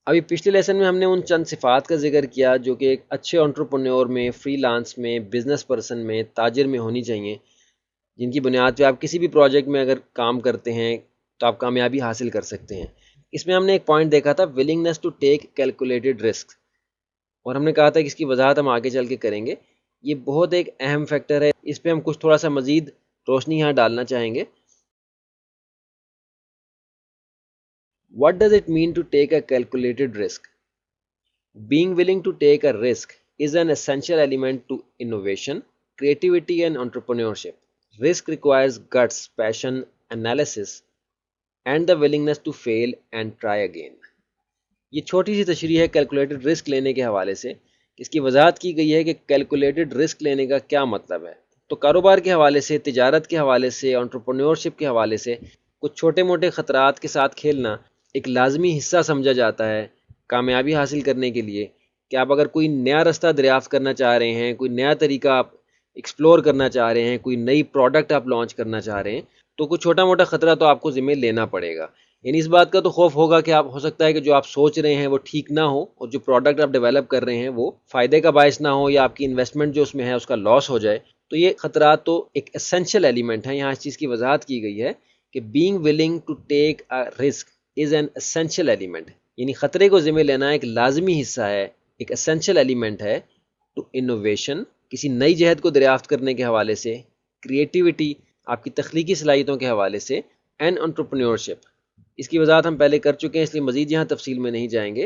अभी पिछले लेसन में हमने उन चंद सिफ़ात का जिक्र किया जो कि एक अच्छे एंटरप्रेन्योर में, फ्रीलांस में, बिजनेस पर्सन में, ताजिर में होनी चाहिए, जिनकी बुनियाद पे आप किसी भी प्रोजेक्ट में अगर काम करते हैं तो आप कामयाबी हासिल कर सकते हैं। इसमें हमने एक पॉइंट देखा था, willingness to take calculated risk, और हमने कहा था कि इसकी वजाहत हम आगे चल के करेंगे। ये बहुत एक अहम फैक्टर है, इस पर हम कुछ थोड़ा सा मज़ीद रोशनी यहाँ डालना चाहेंगे। What does it mean to take a calculated risk? Being willing to take a risk is an essential element to innovation, creativity, and entrepreneurship. Risk requires guts, passion, analysis, and the willingness to fail and try again. ये छोटी सी तशरीह है calculated risk लेने के हवाले से। इसकी वजाहत की गई है कि कैलकुलेटेड रिस्क लेने का क्या मतलब है। तो कारोबार के हवाले से, तिजारत के हवाले से, एंटरप्रेन्योरशिप के हवाले से कुछ छोटे मोटे ख़तरात के साथ खेलना एक लाजमी हिस्सा समझा जाता है कामयाबी हासिल करने के लिए। कि आप अगर कोई नया रास्ता दरियाफ़्त करना चाह रहे हैं, कोई नया तरीका आप एक्सप्लोर करना चाह रहे हैं, कोई नई प्रोडक्ट आप लॉन्च करना चाह रहे हैं, तो कुछ छोटा मोटा ख़तरा तो आपको ज़िम्मे लेना पड़ेगा। यानी इस बात का तो खौफ होगा कि आप, हो सकता है कि जो आप सोच रहे हैं वो ठीक ना हो, और जो प्रोडक्ट आप डेवलप कर रहे हैं वो फ़ायदे का बायस ना हो, या आपकी इन्वेस्टमेंट जो उसमें है उसका लॉस हो जाए। तो ये ख़तरा तो एक एसेंशियल एलिमेंट है। यहाँ इस चीज़ की वजाहत की गई है कि being willing to take a risk is an essential element, यानी ख़तरे को ज़िम्मे लेना एक लाजमी हिस्सा है, एक एसेंशियल एलिमेंट है टू इनोवेशन, किसी नई जहद को दरियाफ्त करने के हवाले से, क्रिएटिविटी, आपकी तख्लीकी सलाहियतों के हवाले से, एंड एंटरप्रेन्योरशिप। इसकी वजाहत हम पहले कर चुके हैं, इसलिए मज़ीद यहाँ तफसील में नहीं जाएंगे।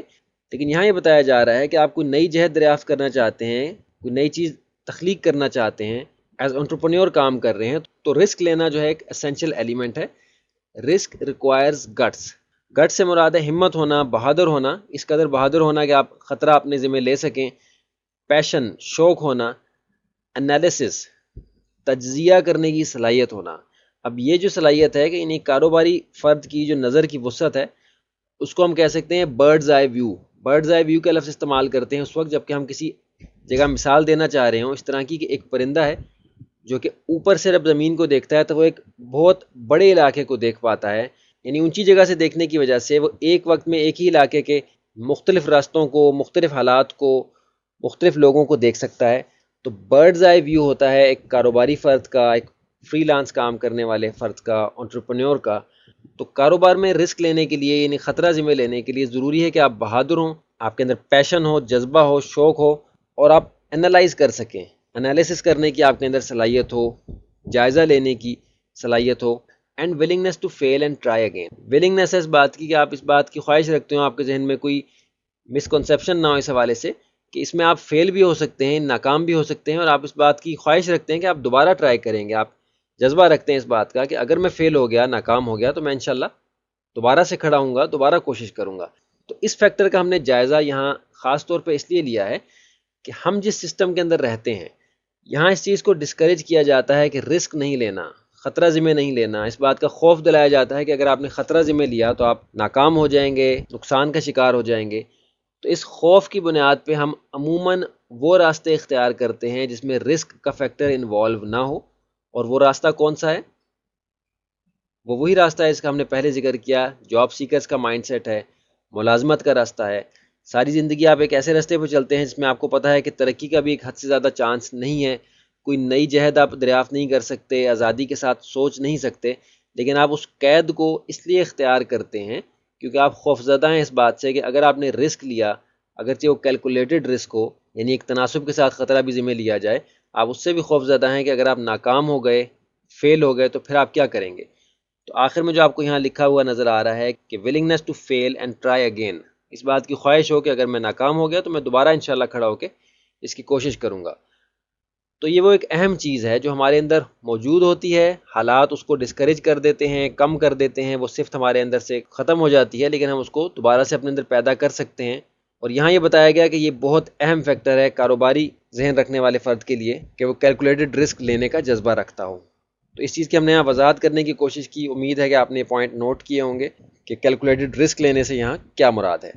लेकिन यहाँ ये बताया जा रहा है कि आप कोई नई जहद दरियाफ्त करना चाहते हैं, कोई नई चीज़ तख्लीक करना चाहते हैं, एज एंटरप्रेन्योर काम कर रहे हैं, तो रिस्क लेना जो है एक एसेंशियल एलिमेंट है। Risk requires guts. गट्स से मुराद है हिम्मत होना, बहादुर होना, इस कदर बहादुर होना कि आप ख़तरा अपने ज़िम्मे ले सकें। पैशन, शौक़ होना। एनालिसिस, तज्ज़िया करने की सलाहियत होना। अब ये जो सलाहियत है कि इन्हीं कारोबारी फ़र्द की जो नज़र की वुसअत है, उसको हम कह सकते हैं birds eye view. Birds eye view का लफ्ज़ इस्तेमाल करते हैं उस वक्त जबकि हम किसी जगह मिसाल देना चाह रहे हों इस तरह की कि एक परिंदा है जो कि ऊपर से जब ज़मीन को देखता है तो वो एक बहुत बड़े इलाके को देख पाता है। यानी ऊंची जगह से देखने की वजह से वो एक वक्त में एक ही इलाके के मुख्तलिफ रास्तों को, मुख्तलिफ हालात को, मुख्तलिफ लोगों को देख सकता है। तो बर्ड्स आई व्यू होता है एक कारोबारी फ़र्द का, एक फ्रीलांस काम करने वाले फ़र्द का, एंटरप्रेन्योर का। तो कारोबार में रिस्क लेने के लिए, यानी ख़तरा ज़िम्मे लेने के लिए ज़रूरी है कि आप बहादुर हों, आपके अंदर पैशन हो, जज्बा हो, शौक़ हो, और आप एनालाइज कर सकें, एनालिसिस करने की आपके अंदर सलाहियत हो, जायज़ा लेने की सलाहियत हो, and willingness to fail and try again. Willingness है इस बात की कि आप इस बात की ख्वाहिश रखते हो, आपके जहन में कोई मिसकंसेप्शन ना हो इस हवाले से कि इसमें आप फेल भी हो सकते हैं, नाकाम भी हो सकते हैं, और आप इस बात की ख्वाहिश रखते हैं कि आप दोबारा ट्राई करेंगे। आप जज्बा रखते हैं इस बात का कि अगर मैं फ़ेल हो गया, नाकाम हो गया, तो मैं इंशाल्लाह दोबारा से खड़ा हूँगा, दोबारा कोशिश करूँगा। तो इस फैक्टर का हमने जायज़ा यहाँ ख़ास तौर पे इसलिए लिया है कि हम जिस सिस्टम के अंदर रहते हैं यहाँ इस चीज़ को डिस्करेज किया जाता है कि रिस्क नहीं लेना, ख़तरा ज़िम्मे नहीं लेना। इस बात का खौफ दिलाया जाता है कि अगर आपने ख़तरा ज़िम्मे लिया तो आप नाकाम हो जाएंगे, नुकसान का शिकार हो जाएंगे। तो इस खौफ की बुनियाद पे हम अमूमन वो रास्ते इख्तियार करते हैं जिसमें रिस्क का फैक्टर इन्वॉल्व ना हो। और वो रास्ता कौन सा है? वो वही रास्ता है जिसका हमने पहले जिक्र किया, जॉब सीकर्स का माइंडसेट है, मुलाजमत का रास्ता है। सारी ज़िंदगी आप एक ऐसे रास्ते पर चलते हैं जिसमें आपको पता है कि तरक्की का भी एक हद से ज़्यादा चांस नहीं है, कोई नई जहद आप दरियाफ़्त नहीं कर सकते, आज़ादी के साथ सोच नहीं सकते, लेकिन आप उस कैद को इसलिए इख्तियार करते हैं क्योंकि आप खौफज़दा हैं इस बात से कि अगर आपने रिस्क लिया, अगरचे वो कैलकुलेटेड रिस्क हो, यानी एक तनासुब के साथ ख़तरा भी ज़िम्मे लिया जाए, आप उससे भी खौफज़दा हैं कि अगर आप नाकाम हो गए, फेल हो गए, तो फिर आप क्या करेंगे। तो आखिर में जो आपको यहाँ लिखा हुआ नज़र आ रहा है कि willingness to fail and try again, इस बात की ख्वाहिश हो कि अगर मैं नाकाम हो गया तो मैं दोबारा इंशाल्लाह खड़ा होकर इसकी कोशिश करूँगा। तो ये वो एक अहम चीज़ है जो हमारे अंदर मौजूद होती है, हालात उसको डिस्करेज कर देते हैं, कम कर देते हैं, वो सिफ्त हमारे अंदर से ख़त्म हो जाती है, लेकिन हम उसको दोबारा से अपने अंदर पैदा कर सकते हैं। और यहाँ ये बताया गया कि ये बहुत अहम फैक्टर है कारोबारी जहन रखने वाले फ़र्द के लिए कि वो कैलकुलेटेड रिस्क लेने का जज्बा रखता हो। तो इस चीज़ की हमने यहाँ वजाहत करने की कोशिश की। उम्मीद है कि आपने पॉइंट नोट किए होंगे कि कैलकुलेटेड रिस्क लेने से यहाँ क्या मुराद है।